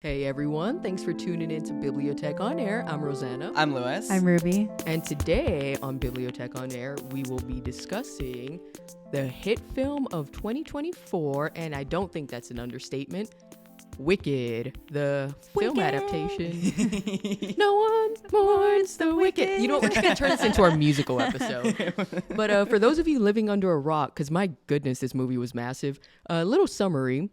Hey everyone, thanks for tuning in to BiblioTech On Air. I'm Rosanna. I'm Lewis. I'm Ruby. And today on BiblioTech On Air, we will be discussing the hit film of 2024, and I don't think that's an understatement, Wicked, the film adaptation. No one mourns the wicked. You know what, we're just going to turn this into our musical episode. But for those of you living under a rock, because my goodness, this movie was massive, a little summary.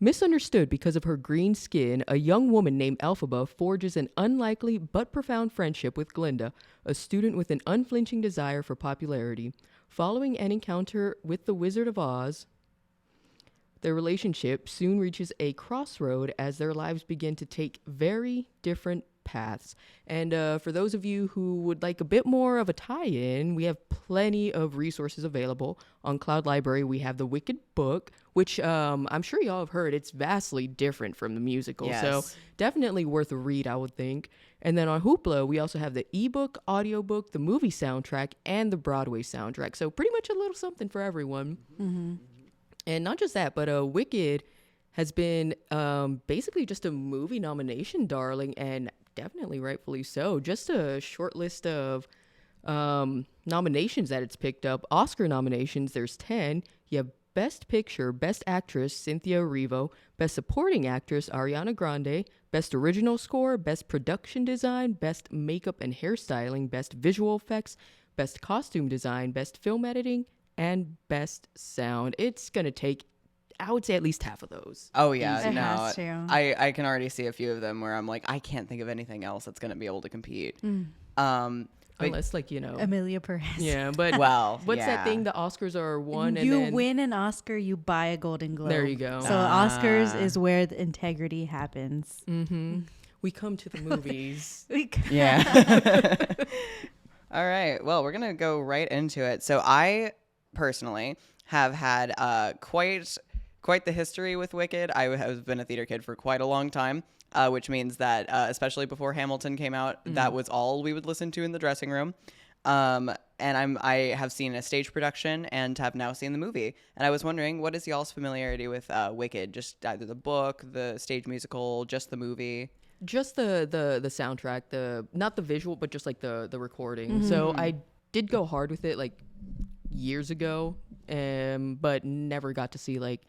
Misunderstood because of her green skin, a young woman named Elphaba forges an unlikely but profound friendship with Glinda, a student with an unflinching desire for popularity. Following an encounter with the Wizard of Oz, their relationship soon reaches a crossroad as their lives begin to take very different paths. And for those of you who would like a bit more of a tie-in, we have plenty of resources available. On cloudLibrary, we have the Wicked book, which I'm sure y'all have heard. It's vastly different from the musical. Yes. So definitely worth a read, I would think. And then on Hoopla, we also have the ebook, audiobook, the movie soundtrack, and the Broadway soundtrack. So pretty much a little something for everyone. Mm-hmm. And not just that, but Wicked has been basically just a movie nomination darling, and definitely rightfully so. Just a short list of nominations that it's picked up. Oscar nominations, there's 10. You have Best Picture, Best Actress, Cynthia Erivo, Best Supporting Actress, Ariana Grande, Best Original Score, Best Production Design, Best Makeup and Hairstyling, Best Visual Effects, Best Costume Design, Best Film Editing, and Best Sound. It's going to take, I would say, at least half of those. Oh, yeah. It no, has to. I can already see a few of them where I'm like, I can't think of anything else that's going to be able to compete. But Unless, like, you know. Amelia Perez. Yeah, but well, what's yeah. that thing? The Oscars are one, and You then win an Oscar, you buy a Golden Globe. There you go. So Oscars is where the integrity happens. Mm-hmm. We come to the movies. Yeah. All right. Well, we're going to go right into it. So I personally have had quite the history with Wicked. I have been a theater kid for quite a long time, which means that especially before Hamilton came out, that was all we would listen to in the dressing room. And I have seen a stage production and have now seen the movie. And I was wondering, what is y'all's familiarity with Wicked? Just either the book, the stage musical, just the movie? Just the soundtrack, not the visual, but just like the recording. Mm-hmm. So I did go hard with it like years ago, but never got to see like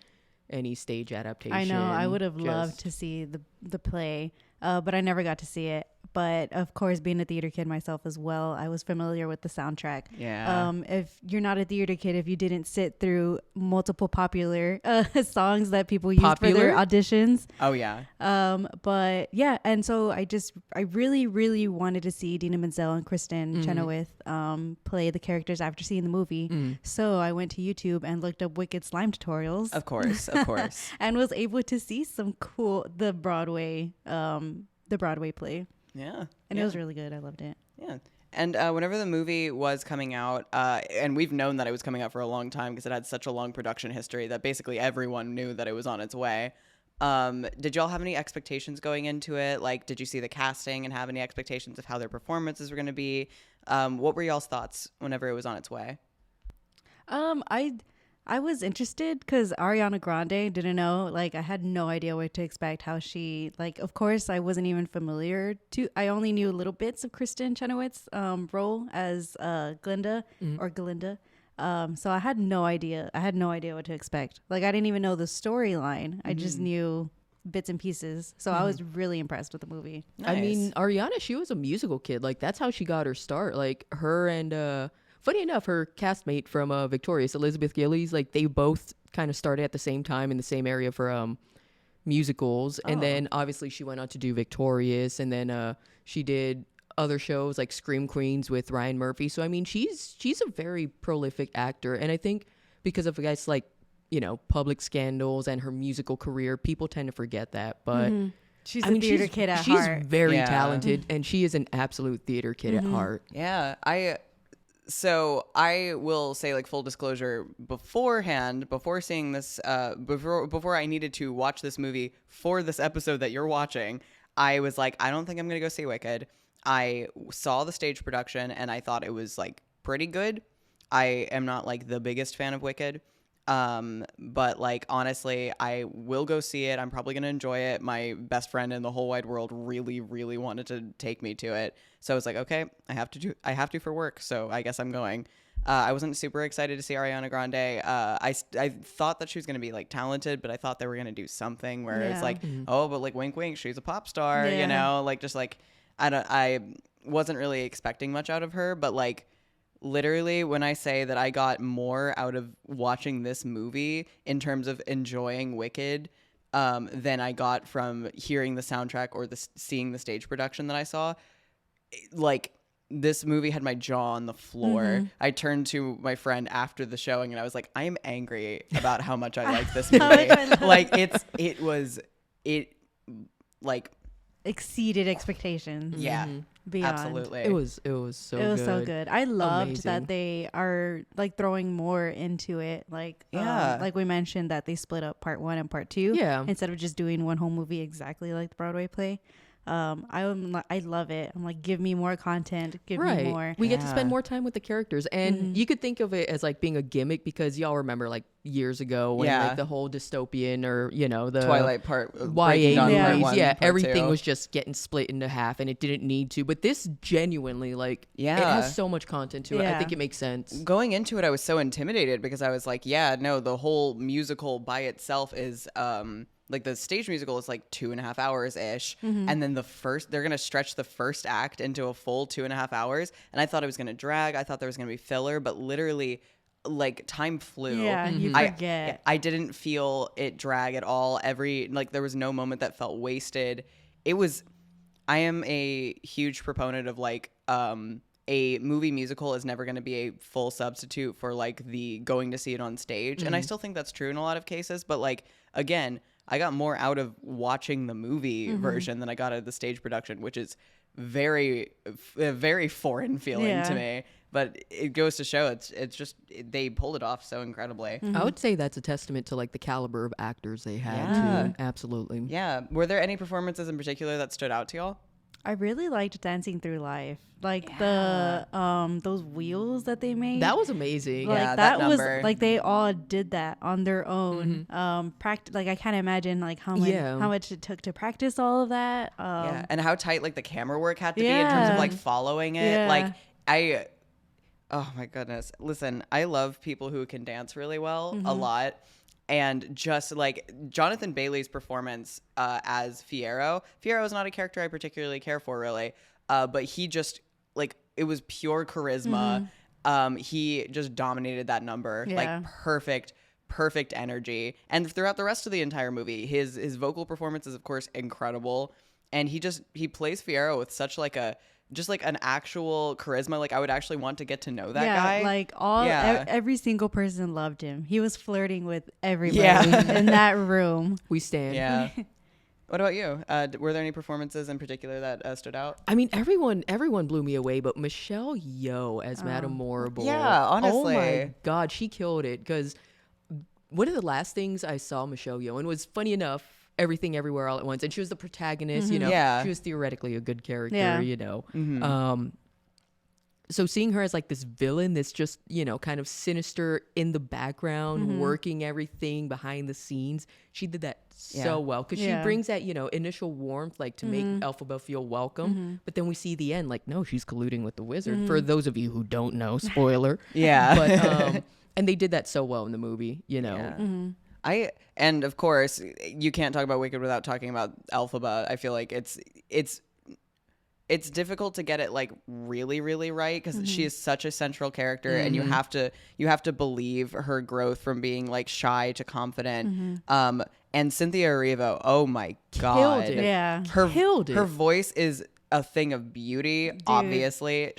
any stage adaptation. I know. I would have loved to see the play, but I never got to see it. But of course, being a theater kid myself as well, I was familiar with the soundtrack. Yeah. If you're not a theater kid, if you didn't sit through multiple popular songs that people used for their auditions. Oh, yeah. But yeah, and so I really, really wanted to see Idina Menzel and Kristen Chenoweth play the characters after seeing the movie. So I went to YouTube and looked up Wicked slime tutorials. Of course. And was able to see some the Broadway play. Yeah. And it was really good. I loved it. Yeah. And whenever the movie was coming out, and we've known that it was coming out for a long time because it had such a long production history that basically everyone knew that it was on its way. Did y'all have any expectations going into it? Like, did you see the casting and have any expectations of how their performances were going to be? What were y'all's thoughts whenever it was on its way? I was interested because Ariana Grande, didn't know, like I had no idea what to expect, how she, like, of course I wasn't even familiar I only knew little bits of Kristen Chenoweth's role as Glinda or Galinda. So I had no idea what to expect. Like I didn't even know the storyline. I just knew bits and pieces. So I was really impressed with the movie. Nice. I mean, Ariana, she was a musical kid. Like that's how she got her start. Like her and funny enough, her castmate from Victorious, Elizabeth Gillies, like they both kind of started at the same time in the same area for musicals. And then obviously she went on to do Victorious, and then she did other shows like Scream Queens with Ryan Murphy. So I mean, she's a very prolific actor, and I think because of guys like, you know, public scandals and her musical career, people tend to forget that. But She's a theater kid at heart. She's very talented, and she is an absolute theater kid at heart. Yeah, So I will say, like, full disclosure, beforehand, before seeing this, before I needed to watch this movie for this episode that you're watching, I was like, I don't think I'm going to go see Wicked. I saw the stage production and I thought it was like pretty good. I am not like the biggest fan of Wicked. But like, honestly, I will go see it. I'm probably going to enjoy it. My best friend in the whole wide world really, really wanted to take me to it. So I was like, okay, I have to for work. So I guess I'm going. I wasn't super excited to see Ariana Grande. I thought that she was going to be like talented, but I thought they were going to do something where it's like, oh, but like wink, wink, she's a pop star, you know, like just like, I wasn't really expecting much out of her, but like, literally, when I say that I got more out of watching this movie in terms of enjoying Wicked than I got from hearing the soundtrack or seeing the stage production that I saw, like, this movie had my jaw on the floor. I turned to my friend after the showing and I was like, I am angry about how much I like this movie. Like, it exceeded expectations. Yeah. Beyond. Absolutely. It was so good. It was so good. I loved Amazing. that they are like throwing more into it. Like, like we mentioned that they split up part 1 and part 2. Yeah. Instead of just doing one whole movie exactly like the Broadway play. I love it. I'm like, give me more content. Give me more. We get to spend more time with the characters, and you could think of it as like being a gimmick because y'all remember like years ago when like the whole dystopian or the Twilight part, YA movies, everything was just getting split into half, and it didn't need to. But this genuinely it has so much content to it. I think it makes sense. Going into it, I was so intimidated because I was like, the whole musical by itself is like the stage musical is like 2.5 hours ish. And then they're going to stretch the first act into a full 2.5 hours. And I thought it was going to drag. I thought there was going to be filler, but literally like time flew. Yeah, you forget. I didn't feel it drag at all. There was no moment that felt wasted. I am a huge proponent of like, a movie musical is never going to be a full substitute for like the going to see it on stage. And I still think that's true in a lot of cases. But like, again, I got more out of watching the movie version than I got out of the stage production, which is very, very foreign feeling to me. But it goes to show it's just they pulled it off so incredibly. I would say that's a testament to like the caliber of actors they had too. Absolutely. Yeah. Were there any performances in particular that stood out to y'all? I really liked Dancing Through Life. Like the those wheels that they made. That was amazing. Like that was like they all did that on their own. Like I can't imagine like how much it took to practice all of that. And how tight like the camera work had to be in terms of like following it. Like oh my goodness. Listen, I love people who can dance really well a lot. And just like Jonathan Bailey's performance as Fiyero is not a character I particularly care for really, but he just like it was pure charisma. He just dominated that number, like perfect energy. And throughout the rest of the entire movie, his vocal performance is of course incredible, and he plays Fiyero with such like an actual charisma. Like I would actually want to get to know that guy. Like every single person loved him. He was flirting with everybody in that room. We stand. Yeah. What about you? Were there any performances in particular that stood out? I mean, everyone blew me away, but Michelle Yeoh as Madame Morrible. Yeah, honestly. Oh my God, she killed it. Because one of the last things I saw Michelle Yeoh in was, funny enough, Everything Everywhere All at Once, and she was the protagonist. She was theoretically a good character. So seeing her as like this villain that's just kind of sinister in the background, working everything behind the scenes, she did that so well because she brings that initial warmth like to make Elphaba feel welcome, but then we see the end like no, she's colluding with the wizard. For those of you who don't know, spoiler. But and they did that so well in the movie. And of course, you can't talk about Wicked without talking about Elphaba. I feel like it's difficult to get it like really, really right because she is such a central character, and you have to believe her growth from being like shy to confident. And Cynthia Erivo, oh my God, killed it. Her voice is a thing of beauty. Dude. Obviously,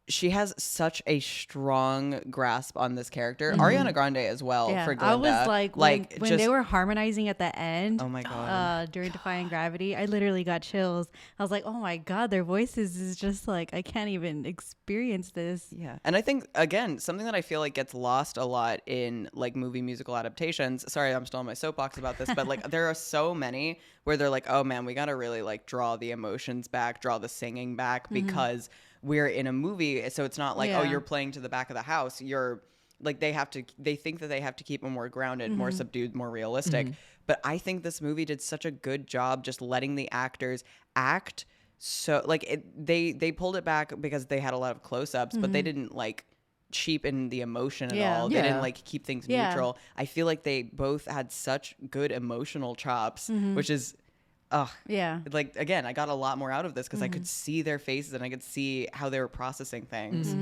she has such a strong grasp on this character. Ariana Grande as well for Glinda. I was like when they were harmonizing at the end. Oh my God. During Defying Gravity, I literally got chills. I was like, oh my God, their voices is just like I can't even experience this. Yeah, and I think again something that I feel like gets lost a lot in like movie musical adaptations. Sorry, I'm still on my soapbox about this, but like there are so many where they're like, oh man, we got to really like draw the emotions back, draw the singing back because we're in a movie, so it's not like oh you're playing to the back of the house. You're like they think that they have to keep it more grounded, more subdued, more realistic. But I think this movie did such a good job just letting the actors act. So like they pulled it back because they had a lot of close-ups, but they didn't like cheapen the emotion at all. They didn't like keep things neutral. I feel like they both had such good emotional chops, which is like, again, I got a lot more out of this because I could see their faces and I could see how they were processing things.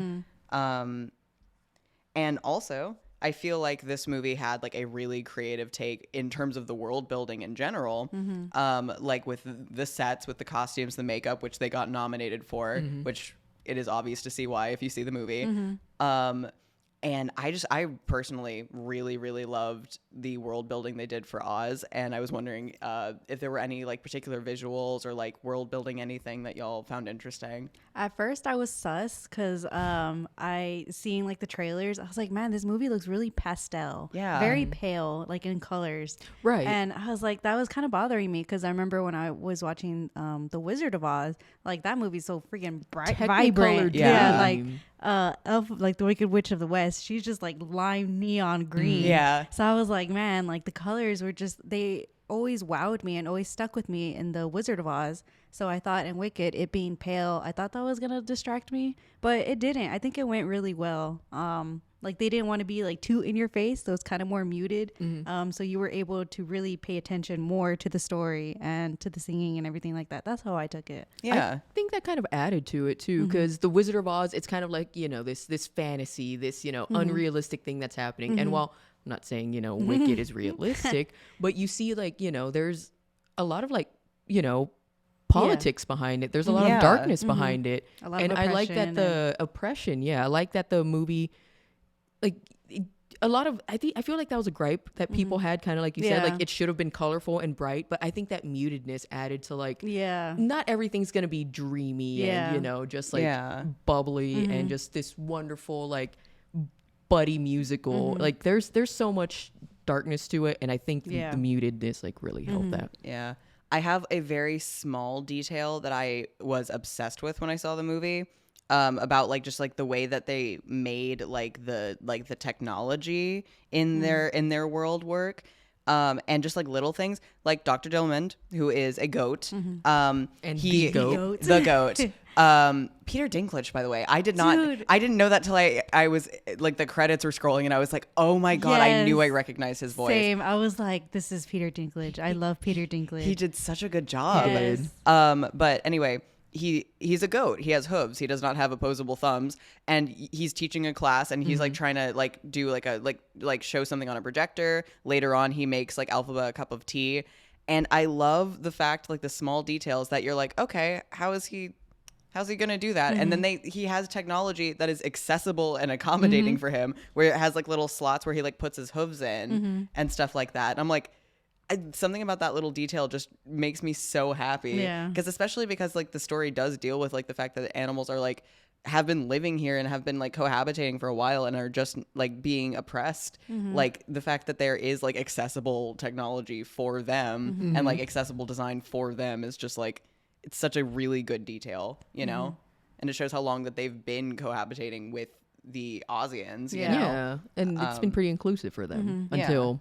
And also, I feel like this movie had like a really creative take in terms of the world building in general, like with the sets, with the costumes, the makeup, which they got nominated for, which it is obvious to see why if you see the movie. And I personally really, really loved the world building they did for Oz. And I was wondering if there were any like particular visuals or like world building, anything that y'all found interesting. At first I was sus because I seeing like the trailers, I was like, man, this movie looks really pastel, very pale, like in colors, right? And I was like, that was kind of bothering me because I remember when I was watching The Wizard of Oz, like that movie's so freaking bright, vibrant, like the Wicked Witch of the West, she's just like lime neon green. So I was like, man, like the colors were just, they always wowed me and always stuck with me in The Wizard of Oz. So I thought in Wicked, it being pale, I thought that was gonna distract me, but it didn't. I think it went really well. Like they didn't want to be like too in your face, so it's kind of more muted. So you were able to really pay attention more to the story and to the singing and everything like that. That's how I took it. I think that kind of added to it too, because The Wizard of Oz, it's kind of like, you know, this fantasy, this, you know, unrealistic thing that's happening. And while I'm not saying, you know, Wicked is realistic, but you see like, you know, there's a lot of like, you know, politics behind it. There's a lot of darkness behind it. And I like that the oppression. I like that the movie, like a lot of, I feel like that was a gripe that people had, kind of like you said, like it should have been colorful and bright, but I think that mutedness added to like, not everything's going to be dreamy and, you know, just like bubbly and just this wonderful, like buddy musical. Like there's so much darkness to it. And I think the mutedness like really helped that. Yeah. I have a very small detail that I was obsessed with when I saw the movie, about like just like the way that they made like the technology in their world work, and just like little things like Dr. Dilmond, who is a goat, and the goat. Peter Dinklage, by the way, I didn't know that till I was like the credits were scrolling and I was like, oh my god, I knew I recognized his voice. Same. I was like, this is Peter Dinklage. I love Peter Dinklage. He did such a good job. Yes. But anyway, he's a goat. He has hooves. He does not have opposable thumbs, and he's teaching a class, and he's like trying to like do like a like show something on a projector. Later on, he makes like Alphaba a cup of tea, and I love the fact, like the small details that you're like, okay, how's he gonna do that? And then he has technology that is accessible and accommodating for him, where it has like little slots where he like puts his hooves in and stuff like that. And I'm like, something about that little detail just makes me so happy. Because especially because like the story does deal with like the fact that the animals are like have been living here and have been like cohabitating for a while and are just like being oppressed. Like the fact that there is like accessible technology for them and like accessible design for them is just like, it's such a really good detail, you know? And it shows how long that they've been cohabitating with the Ozians, you know? And it's been pretty inclusive for them until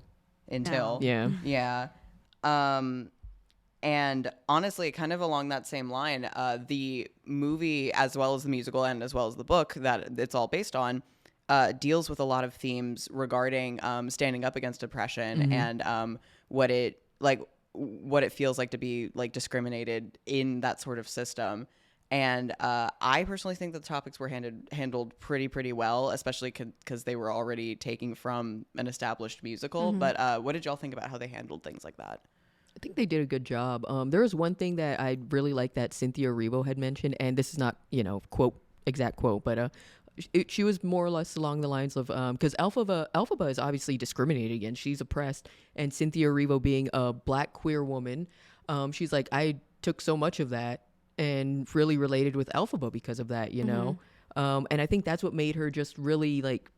and honestly, kind of along that same line, the movie, as well as the musical and as well as the book that it's all based on, deals with a lot of themes regarding standing up against oppression and what it feels like to be like discriminated in that sort of system. And I personally think that the topics were handled pretty well, especially because they were already taking from an established musical. But what did y'all think about how they handled things like that? I think they did a good job. There was one thing that I really liked that Cynthia Erivo had mentioned, and this is not, you know, exact quote, but she was more or less along the lines of, because Alphaba is obviously discriminated against. She's oppressed. And Cynthia Erivo being a Black queer woman, she's like, I took so much of that and really related with Alphaba because of that, you know? And I think that's what made her just really like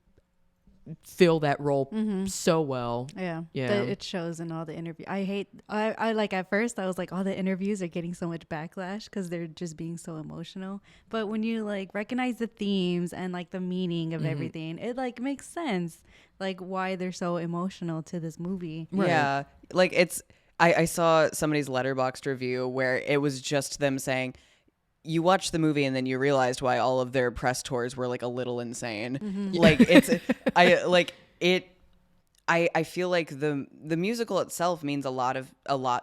fill that role so well. Yeah. Yeah. It shows in all the interviews. I like at first I was like, all the interviews are getting so much backlash because they're just being so emotional. But when you like recognize the themes and like the meaning of everything, it like makes sense. Like why they're so emotional to this movie. Right. Yeah. Like I saw somebody's Letterboxd review where it was just them saying, you watched the movie and then you realized why all of their press tours were like a little insane. Like I feel like the musical itself means a lot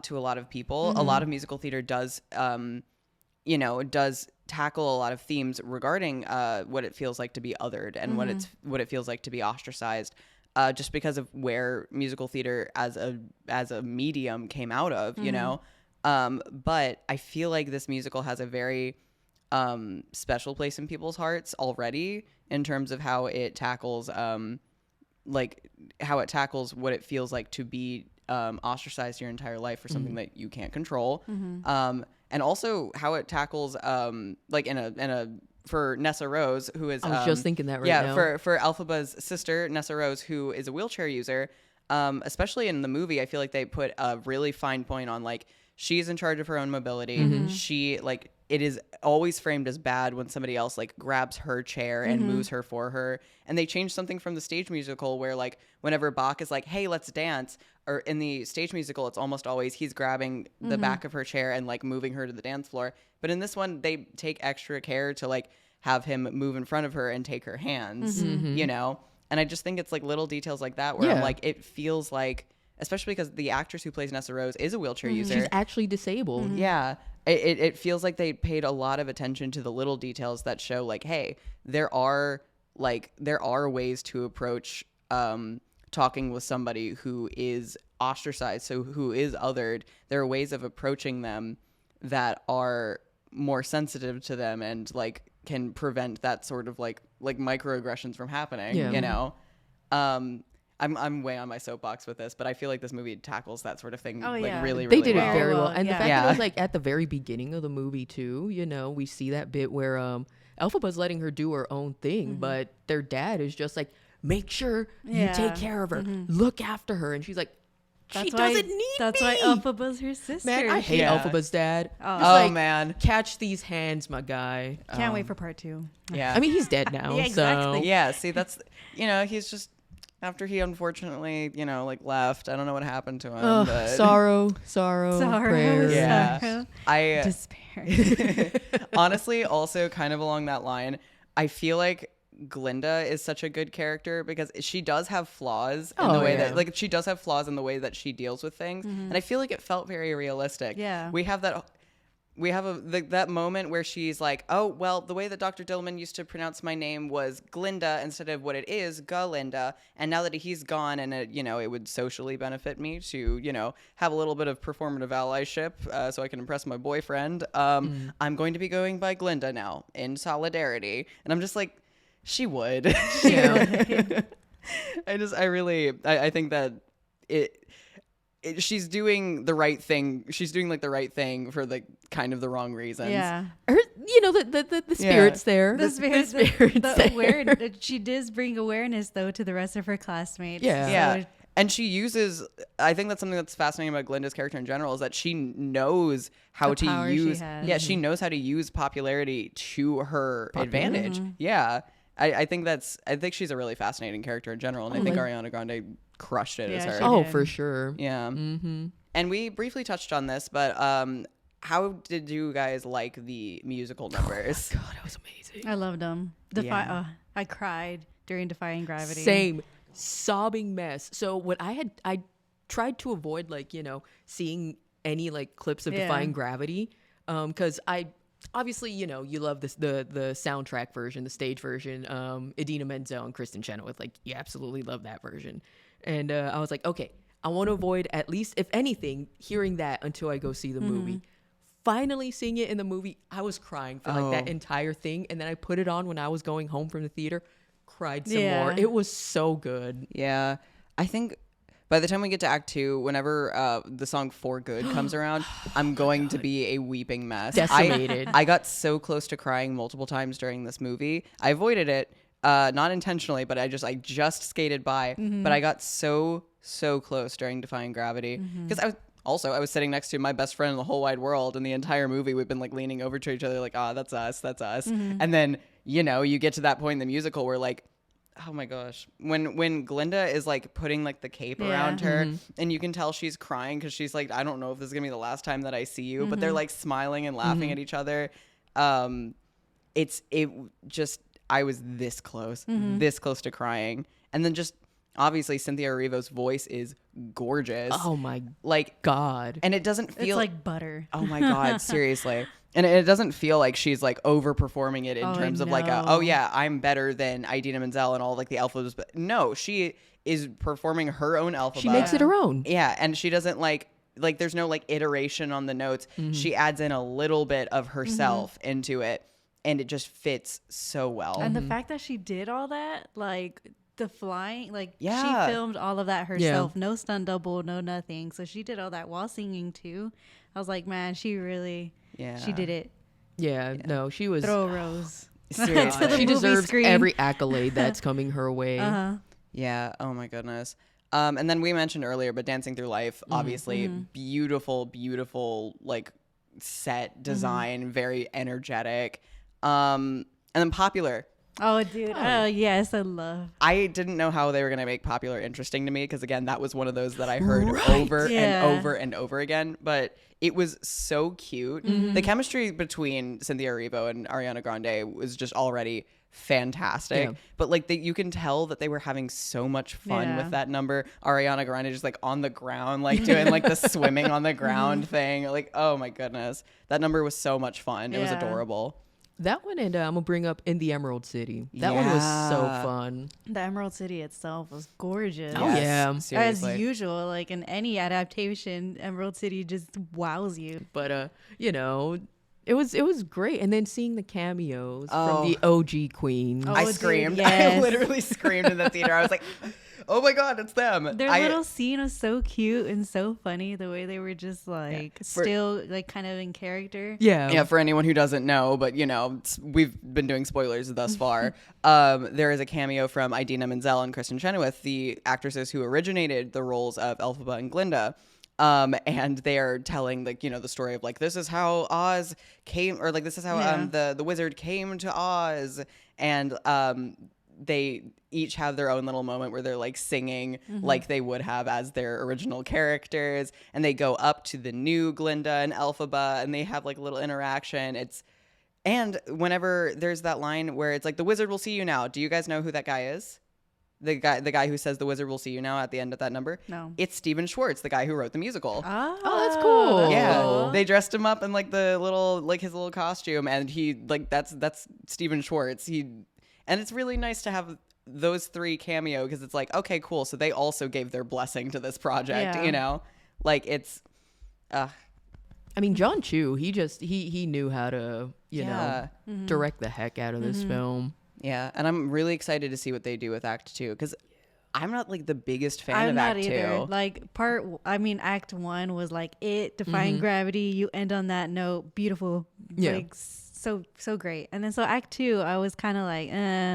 to a lot of people. A lot of musical theater does does tackle a lot of themes regarding what it feels like to be othered and what it feels like to be ostracized. Just because of where musical theater as a medium came out of, you know. But I feel like this musical has a very special place in people's hearts already in terms of how it tackles what it feels like to be ostracized your entire life for something that you can't control. And also how it tackles for Nessa Rose, who is I was just thinking that right now. For Elphaba's sister, Nessa Rose, who is a wheelchair user, especially in the movie, I feel like they put a really fine point on like she's in charge of her own mobility. She like it is always framed as bad when somebody else like grabs her chair and moves her for her. And they changed something from the stage musical where like whenever Bach is like, hey, let's dance, or in the stage musical, it's almost always he's grabbing the back of her chair and like moving her to the dance floor. But in this one, they take extra care to like have him move in front of her and take her hands, you know? And I just think it's like little details like that where I'm like, it feels like, especially because the actress who plays Nessa Rose is a wheelchair user. She's actually disabled. Yeah. It feels like they paid a lot of attention to the little details that show like, hey, there are ways to approach talking with somebody who is ostracized, so who is othered. There are ways of approaching them that are more sensitive to them and like can prevent that sort of like microaggressions from happening, you know? I'm way on my soapbox with this, but I feel like this movie tackles that sort of thing really they did well. it very well. And the fact that it was Yeah. like at the very beginning of the movie too, you know, we see that bit where Elphaba's letting her do her own thing, but their dad is just like, make sure you take care of her, look after her. And she's like, she doesn't need me. That's why Elphaba's her sister. Man, I hate Elphaba's dad. Oh man. Catch these hands, my guy. Can't wait for part 2. Yeah. I mean, he's dead now. Yeah, exactly. So. Yeah, see, that's, you know, he's just, after he unfortunately, you know, like left, I don't know what happened to him. But Sorrow, prayers. Yeah. Sorrow. I Despair. honestly, also kind of along that line, I feel like Glinda is such a good character because she does have flaws in the way that, like, she does have flaws in the way that she deals with things. And I feel like it felt very realistic. Yeah. We have that moment where she's like, oh, well, the way that Dr. Dillman used to pronounce my name was Glinda instead of what it is, Galinda. And now that he's gone and, it would socially benefit me to, have a little bit of performative allyship so I can impress my boyfriend. I'm going to be going by Glinda now in solidarity. And I'm just like, she would. Yeah. I think that she's doing the right thing. She's doing like the right thing for the kind of the wrong reasons. Yeah. Her, the spirit's there. The spirit's the there. awareness. She does bring awareness though to the rest of her classmates. Yeah. Yeah. So And she uses, I think that's something that's fascinating about Glinda's character in general is that she knows how The to power she use, has. she knows how to use popularity to her advantage. Yeah. I think she's a really fascinating character in general. And I think Ariana Grande crushed it as Yeah, her. she Oh, did. for sure. Yeah. And we briefly touched on this, but how did you guys like the musical numbers? God, it was amazing. I loved them. I cried during Defying Gravity. Same. Sobbing mess. So what I tried to avoid seeing any like clips of Defying Gravity, because I obviously you love this the soundtrack version, the stage version, Idina Menzel and Kristen Chenoweth, like you absolutely love that version, and I was like, okay, I want to avoid at least, if anything, hearing that until I go see the movie. Finally seeing it in the movie, I was crying for like that entire thing, and then I put it on when I was going home from the theater, cried some more. It was so good. Yeah. I think by the time we get to Act 2, whenever the song For Good comes around, I'm going to be a weeping mess. Decimated. I got so close to crying multiple times during this movie. I avoided it not intentionally, but I just skated by, but I got so close during Defying Gravity because I was sitting next to my best friend in the whole wide world, and the entire movie we've been like leaning over to each other like, that's us. And then, you get to that point in the musical where like, oh my gosh, when Glinda is like putting like the cape around her and you can tell she's crying because she's like, I don't know if this is gonna be the last time that I see you, but they're like smiling and laughing at each other. I was this close to crying. And then just obviously Cynthia Erivo's voice is gorgeous. Oh my God. And it doesn't feel it's like butter. Oh my God, seriously. And it doesn't feel like she's like overperforming it in terms of like, I'm better than Idina Menzel and all like the alphas. But no, she is performing her own alphabet. She makes it her own. Yeah. And she doesn't like there's no like iteration on the notes. She adds in a little bit of herself into it. And it just fits so well. And the fact that she did all that, like the flying, like she filmed all of that herself. No stunt double, no nothing. So she did all that while singing too. I was like, man, she really, she did it. Yeah, no, she was. Throw a rose. Seriously. She deserves screen. every accolade that's coming her way. Yeah. Oh my goodness. And then we mentioned earlier, but Dancing Through Life, obviously beautiful, like set design, very energetic. And then Popular. Oh, dude. Oh, yes. I didn't know how they were going to make Popular interesting to me because, again, that was one of those that I heard over and over and over again. But it was so cute. The chemistry between Cynthia Erivo and Ariana Grande was just already fantastic. But like you can tell that they were having so much fun with that number. Ariana Grande just like on the ground, like doing like the swimming on the ground thing. Like, oh my goodness. That number was so much fun. It was adorable. That one, and I'm gonna bring up In the Emerald City. That one was so fun. The Emerald City itself was gorgeous. Oh yeah, seriously. As usual, like in any adaptation, Emerald City just wows you. But it was great. And then seeing the cameos from the OG queens. I screamed. Dude, yes. I literally screamed in the theater. I was like, oh my God, it's them. Their little scene was so cute and so funny. The way they were just like still like kind of in character. Yeah. For anyone who doesn't know, but we've been doing spoilers thus far. There is a cameo from Idina Menzel and Kristen Chenoweth, the actresses who originated the roles of Elphaba and Glinda. And they are telling the story of like, this is how Oz came, or like, this is how the wizard came to Oz. And they each have their own little moment where they're like singing like they would have as their original characters, and they go up to the new Glinda and Elphaba and they have like a little interaction. And whenever there's that line where it's like, the wizard will see you now. Do you guys know who that guy is? The guy who says the wizard will see you now at the end of that number? No. It's Stephen Schwartz, the guy who wrote the musical. Oh, that's cool. Yeah. They dressed him up in like the little, like his little costume, and he like that's Stephen Schwartz. And it's really nice to have those three cameo because it's like, okay, cool. So they also gave their blessing to this project, Like it's I mean, John Chu, he knew how to, direct the heck out of this film. Yeah, and I'm really excited to see what they do with Act 2 because I'm not like the biggest fan of Act 2. Either. Like Act 1 was like Defying Gravity. You end on that note, beautiful, like so great. And then so Act 2, I was kind of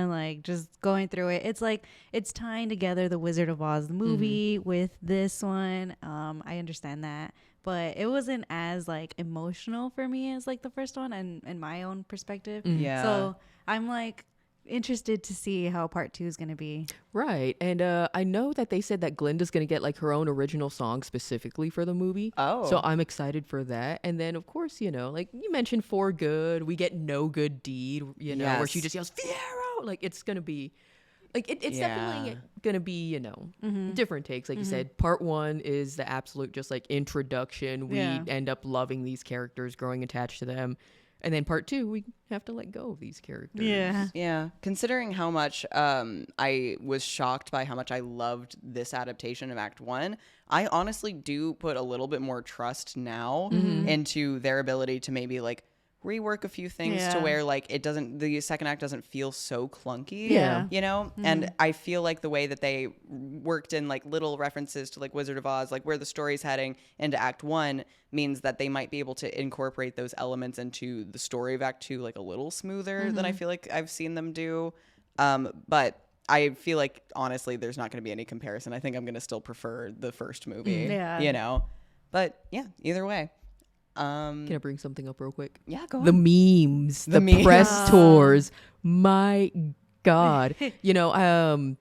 like just going through it. It's like it's tying together the Wizard of Oz the movie with this one. I understand that. But it wasn't as like emotional for me as like the first one and in my own perspective. Yeah. So I'm like interested to see how part 2 is going to be. Right. And I know that they said that Glinda's going to get like her own original song specifically for the movie. Oh. So I'm excited for that. And then of course, like you mentioned For Good, we get No Good Deed, where she just yells Fiero. Like it's going to be like it's definitely going to be, different takes. Like you said, part 1 is the absolute just like introduction. We end up loving these characters, growing attached to them. And then part 2, we have to let go of these characters. Yeah. Considering how much I was shocked by how much I loved this adaptation of Act 1, I honestly do put a little bit more trust now into their ability to maybe like rework a few things to where like the second act doesn't feel so clunky. And I feel like the way that they worked in like little references to like Wizard of Oz, like where the story's heading into Act 1, means that they might be able to incorporate those elements into the story of Act 2 like a little smoother than I feel like I've seen them do. But I feel like, honestly, there's not going to be any comparison. I think I'm going to still prefer the first movie, Yeah. you know? But yeah, either way. Can I bring something up real quick? Yeah, go on. The memes, the memes. press tours. My God. You know,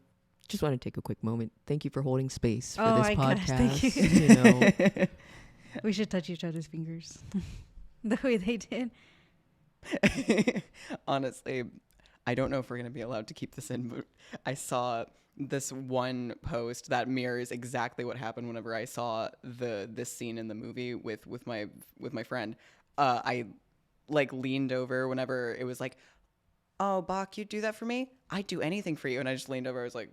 just want to take a quick moment. Thank you for holding space for this my podcast. gosh, thank you. You know, We should touch each other's fingers the way they did. Honestly, I don't know if we're going to be allowed to keep this in, but I saw this one post that mirrors exactly what happened whenever I saw this scene in the movie with my friend. I like leaned over whenever it was like, "Oh, Bach, you'd do that for me? I'd do anything for you." And I just leaned over. I was like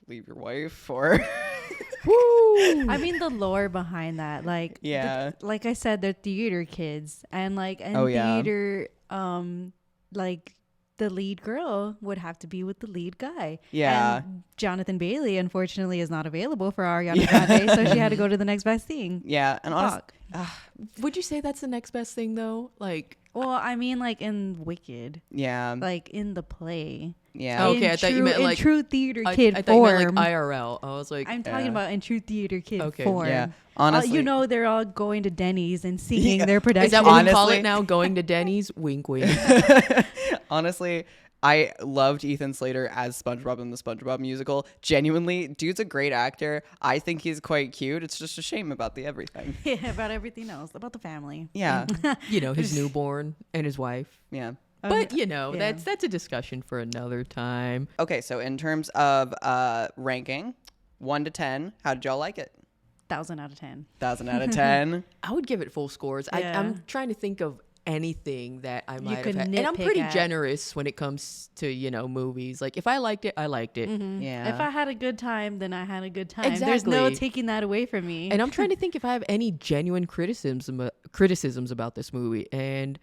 leave your wife or woo. I mean, the lore behind that, like, Yeah. like I said, they're theater kids, and like in Oh, yeah. theater, like the lead girl would have to be with the lead guy. Yeah. And Jonathan Bailey, unfortunately, is not available for Ariana Grande, so she had to go to the next best thing. Yeah, and honestly, Fuck. Would you say that's the next best thing though? Like, Well, I mean, like in Wicked, yeah, like in the play. yeah. Okay, In I thought you true- meant, in like, true theater I kid thought you meant form. like IRL. I was like, I'm talking Yeah. about in true theater kid Okay. form. Yeah, honestly, You know, they're all going to Denny's and seeing Yeah. their production. is that what we call Honestly- it now? Going to Denny's? Wink, wink. honestly, I loved Ethan Slater as SpongeBob in the SpongeBob musical. Genuinely, dude's a great actor. I think he's quite cute. It's just a shame about the everything. Yeah, about everything else, about the family. Yeah, You know, his newborn and his wife. yeah. But you know, yeah. that's a discussion for another time. Okay, so in terms of ranking, 1 to 10, how did y'all like it? 1,000 out of 10. 1,000 out of 10. I would give it full scores. Yeah. I'm trying to think of anything that I might have could had. And I'm nitpick pretty at. generous when it comes to, you know, movies. Like if I liked it, I liked it. Yeah. If I had a good time, then I had a good time. There's no Exactly. taking that away from me. And I'm trying to think if I have any genuine criticisms about this movie. And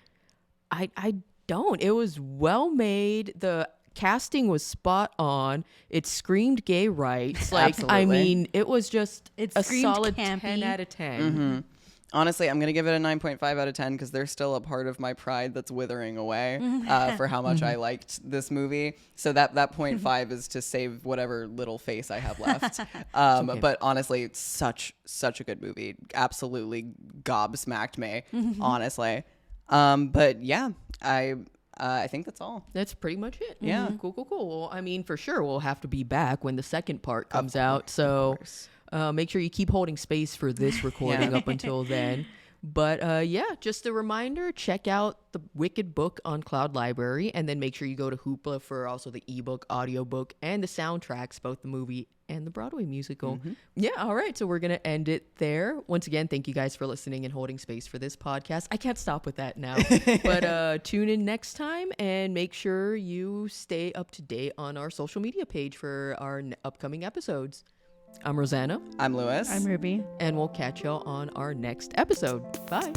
I don't. It was well made. The casting was spot on. It screamed gay rights. Like, I Absolutely. mean, it was just It a screamed solid campy. 10 out of 10. Honestly, I'm going to give it a 9.5 out of 10 because there's still a part of my pride that's withering away for how much I liked this movie. So that 0.5 is to save whatever little face I have left. okay. But honestly, it's such a good movie. Absolutely gobsmacked me, honestly. But yeah, I think that's all. That's pretty much it. Yeah. Cool. Well, I mean, for sure, we'll have to be back when the second part comes out. So make sure you keep holding space for this recording up until then. But yeah, just a reminder, check out the Wicked book on cloudLibrary, and then make sure you go to Hoopla for also the ebook, audiobook, and the soundtracks, both the movie and the Broadway musical. Yeah, all right. So we're going to end it there. Once again, thank you guys for listening and holding space for this podcast. I can't stop with that now. But tune in next time and make sure you stay up to date on our social media page for our upcoming episodes. I'm Rosanna, I'm Lewis. I'm Ruby. and we'll catch y'all on our next episode. Bye.